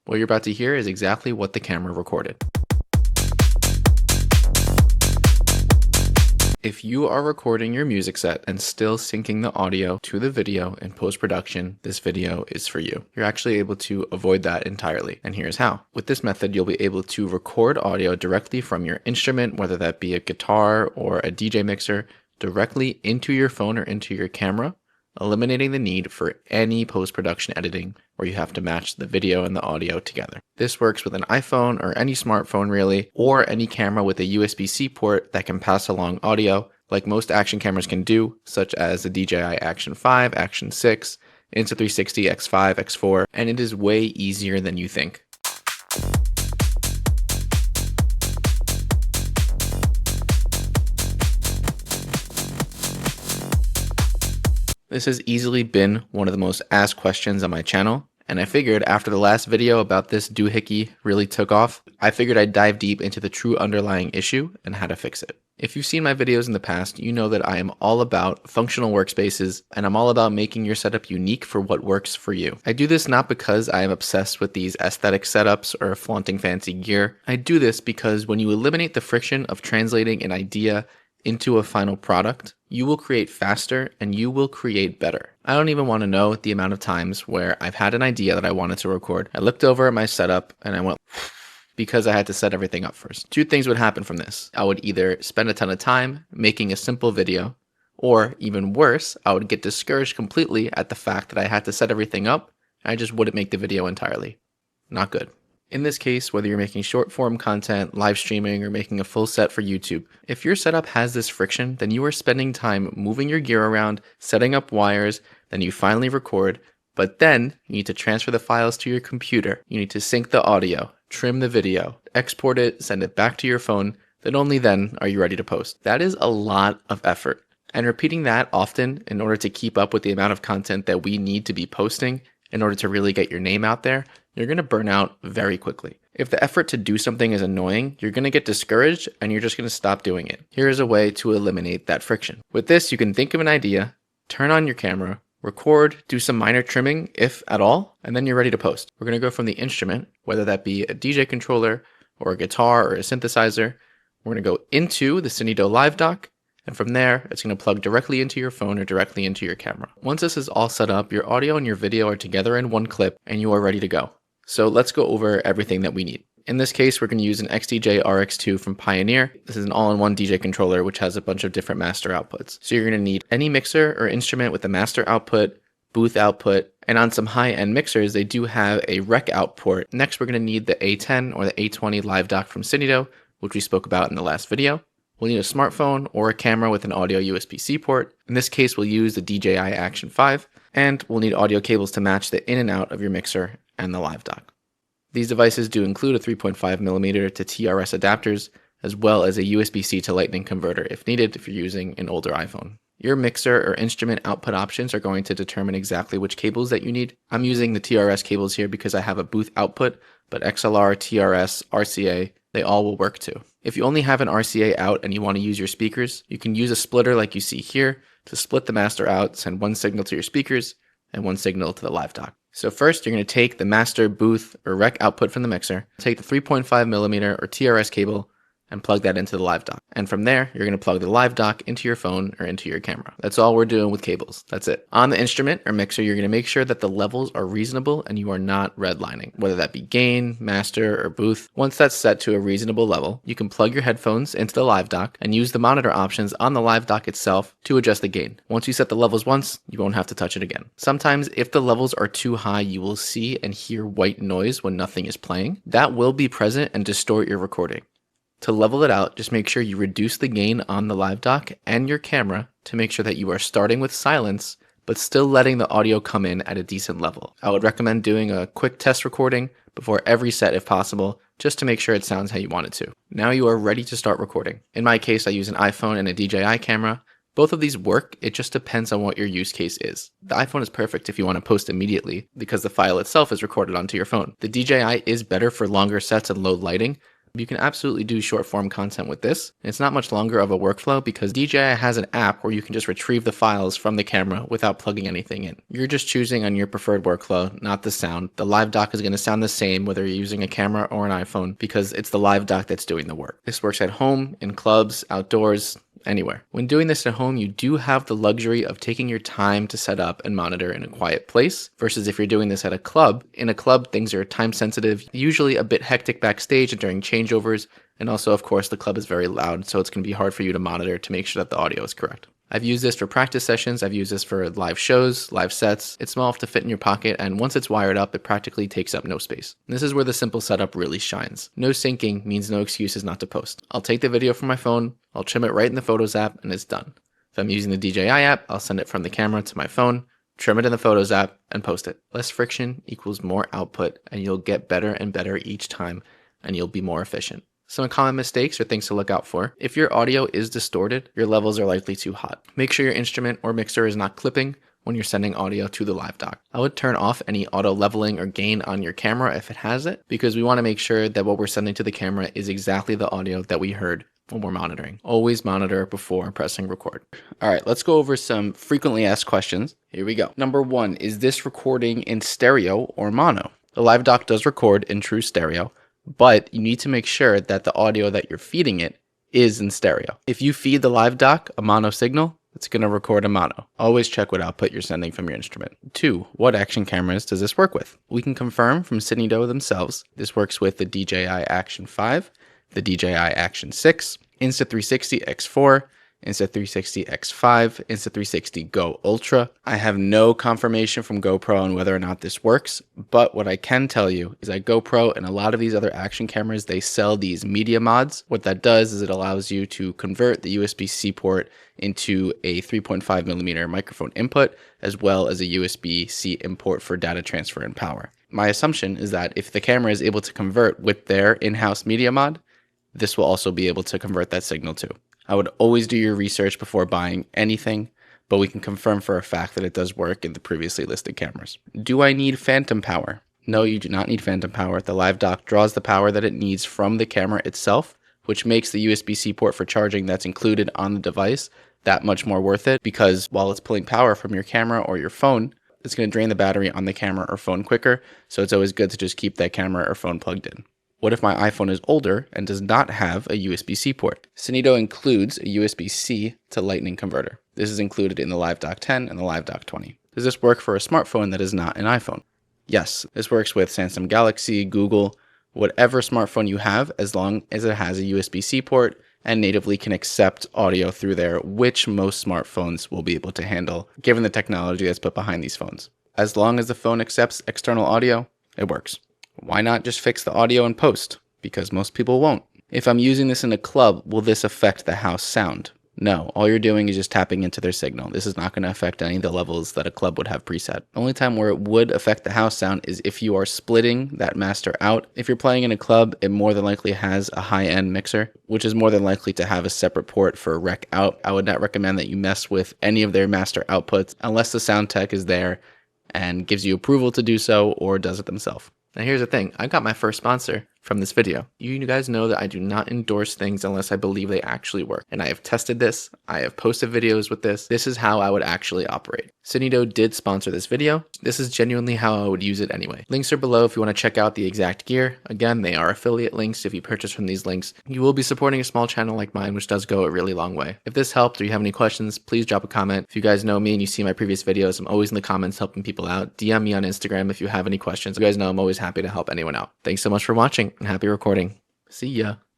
What you're about to hear is exactly what the camera recorded. If you are recording your music set and still syncing the audio to the video in post-production, this video is for you. You're actually able to avoid that entirely, and here's how. With this method, you'll be able to record audio directly from your instrument, whether that be a guitar or a DJ mixer, directly into your phone or into your camera, eliminating the need for any post-production editing where you have to match the video and the audio together. This works with an iPhone or any smartphone really, or any camera with a USB-C port that can pass along audio like most action cameras can do, such as the DJI Action 5, Action 6, Insta360 X5, X4, and it is way easier than you think. This has easily been one of the most asked questions on my channel, and I figured after the last video about this doohickey really took off, I figured I'd dive deep into the true underlying issue and how to fix it. If you've seen my videos in the past, you know that I am all about functional workspaces, and I'm all about making your setup unique for what works for you. I do this not because I am obsessed with these aesthetic setups or flaunting fancy gear. I do this because when you eliminate the friction of translating an idea into a final product, you will create faster and you will create better. I don't even want to know the amount of times where I've had an idea that I wanted to record. I looked over at my setup and I went because I had to set everything up first. Two things would happen from this. I would either spend a ton of time making a simple video, or even worse, I would get discouraged completely at the fact that I had to set everything up and I just wouldn't make the video entirely. Not good. In this case, whether you're making short form content, live streaming, or making a full set for YouTube, if your setup has this friction, then you are spending time moving your gear around, setting up wires, then you finally record, but then you need to transfer the files to your computer. You need to sync the audio, trim the video, export it, send it back to your phone, then only then are you ready to post. That is a lot of effort. And repeating that often in order to keep up with the amount of content that we need to be posting in order to really get your name out there, you're going to burn out very quickly. If the effort to do something is annoying, you're going to get discouraged and you're just going to stop doing it. Here is a way to eliminate that friction. With this, you can think of an idea, turn on your camera, record, do some minor trimming, if at all, and then you're ready to post. We're going to go from the instrument, whether that be a DJ controller or a guitar or a synthesizer. We're going to go into the Synido Live Dock, and from there, it's going to plug directly into your phone or directly into your camera. Once this is all set up, your audio and your video are together in one clip, and you are ready to go. So let's go over everything that we need. In this case, we're going to use an XDJ RX2 from Pioneer. This is an all-in-one DJ controller which has a bunch of different master outputs. So you're going to need any mixer or instrument with a master output, booth output, and on some high-end mixers, they do have a rec out port. Next, we're going to need the A10 or the A20 Live Dock from Synido, which we spoke about in the last video. We'll need a smartphone or a camera with an audio USB-C port. In this case, we'll use the DJI Action 5, and we'll need audio cables to match the in and out of your mixer and the Live Dock. These devices do include a 3.5mm to TRS adapters, as well as a USB-C to Lightning converter if needed if you're using an older iPhone. Your mixer or instrument output options are going to determine exactly which cables that you need. I'm using the TRS cables here because I have a booth output, but XLR, TRS, RCA, they all will work too. If you only have an RCA out and you want to use your speakers, you can use a splitter like you see here to split the master out, send one signal to your speakers and one signal to the Live Dock. So first, you're going to take the master, booth, or rec output from the mixer, take the 3.5mm or TRS cable, and plug that into the Live Dock. And from there, you're going to plug the Live Dock into your phone or into your camera. That's all we're doing with cables. That's it. On the instrument or mixer, you're going to make sure that the levels are reasonable and you are not redlining, whether that be gain, master, or booth. Once that's set to a reasonable level, you can plug your headphones into the Live Dock and use the monitor options on the Live Dock itself to adjust the gain. Once you set the levels once, you won't have to touch it again. Sometimes if the levels are too high, you will see and hear white noise when nothing is playing. That will be present and distort your recording. To level it out, just make sure you reduce the gain on the Live Dock and your camera to make sure that you are starting with silence, but still letting the audio come in at a decent level. I would recommend doing a quick test recording before every set if possible, just to make sure it sounds how you want it to. Now you are ready to start recording. In my case, I use an iPhone and a DJI camera. Both of these work, it just depends on what your use case is. The iPhone is perfect if you want to post immediately because the file itself is recorded onto your phone. The DJI is better for longer sets and low lighting, You can absolutely do short form content with this. It's not much longer of a workflow because DJI has an app where you can just retrieve the files from the camera without plugging anything in. You're just choosing on your preferred workflow, not the sound. The Live Dock is going to sound the same whether you're using a camera or an iPhone because it's the Live Dock that's doing the work. This works at home, in clubs, outdoors, anywhere. When doing this at home, you do have the luxury of taking your time to set up and monitor in a quiet place versus if you're doing this at a club. In a club, things are time sensitive, usually a bit hectic backstage and during changeovers. And also, of course, the club is very loud, so it's going to be hard for you to monitor to make sure that the audio is correct. I've used this for practice sessions. I've used this for live shows, live sets. It's small enough to fit in your pocket, and once it's wired up, it practically takes up no space. And this is where the simple setup really shines. No syncing means no excuses not to post. I'll take the video from my phone, I'll trim it right in the Photos app, and it's done. If I'm using the DJI app, I'll send it from the camera to my phone, trim it in the Photos app, and post it. Less friction equals more output, and you'll get better and better each time, and you'll be more efficient. Some common mistakes or things to look out for. If your audio is distorted, your levels are likely too hot. Make sure your instrument or mixer is not clipping when you're sending audio to the Live Dock. I would turn off any auto leveling or gain on your camera if it has it, because we want to make sure that what we're sending to the camera is exactly the audio that we heard when we're monitoring. Always monitor before pressing record. All right, let's go over some frequently asked questions. Here we go. Number 1, is this recording in stereo or mono? The Live Dock does record in true stereo, but you need to make sure that the audio that you're feeding it is in stereo. If you feed the Live Dock a mono signal, it's going to record a mono. Always check what output you're sending from your instrument. 2, what action cameras does this work with? We can confirm from Synido themselves. This works with the DJI Action 5, the DJI Action 6, Insta360 X4, Insta360 X5, Insta360 Go Ultra. I have no confirmation from GoPro on whether or not this works, but what I can tell you is that GoPro and a lot of these other action cameras, they sell these media mods. What that does is it allows you to convert the USB-C port into a 3.5mm microphone input, as well as a USB-C import for data transfer and power. My assumption is that if the camera is able to convert with their in-house media mod, this will also be able to convert that signal too. I would always do your research before buying anything, but we can confirm for a fact that it does work in the previously listed cameras. Do I need phantom power? No, you do not need phantom power. The Live Dock draws the power that it needs from the camera itself, which makes the USB-C port for charging that's included on the device that much more worth it, because while it's pulling power from your camera or your phone, it's going to drain the battery on the camera or phone quicker, so it's always good to just keep that camera or phone plugged in. What if my iPhone is older and does not have a USB-C port? Synido includes a USB-C to Lightning converter. This is included in the Live Dock 10 and the Live Dock 20. Does this work for a smartphone that is not an iPhone? Yes, this works with Samsung Galaxy, Google, whatever smartphone you have, as long as it has a USB-C port and natively can accept audio through there, which most smartphones will be able to handle, given the technology that's put behind these phones. As long as the phone accepts external audio, it works. Why not just fix the audio in post? Because most people won't. If I'm using this in a club, will this affect the house sound? No, all you're doing is just tapping into their signal. This is not going to affect any of the levels that a club would have preset. The only time where it would affect the house sound is if you are splitting that master out. If you're playing in a club, it more than likely has a high-end mixer, which is more than likely to have a separate port for rec out. I would not recommend that you mess with any of their master outputs unless the sound tech is there and gives you approval to do so or does it themselves. Now here's the thing, I got my first sponsor from this video. You guys know that I do not endorse things unless I believe they actually work. And I have tested this, I have posted videos with this. This is how I would actually operate. Synido did sponsor this video. This is genuinely how I would use it anyway. Links are below if you want to check out the exact gear. Again, they are affiliate links. If you purchase from these links, you will be supporting a small channel like mine, which does go a really long way. If this helped or you have any questions, please drop a comment. If you guys know me and you see my previous videos, I'm always in the comments helping people out. DM me on Instagram if you have any questions. You guys know I'm always happy to help anyone out. Thanks so much for watching and happy recording. See ya.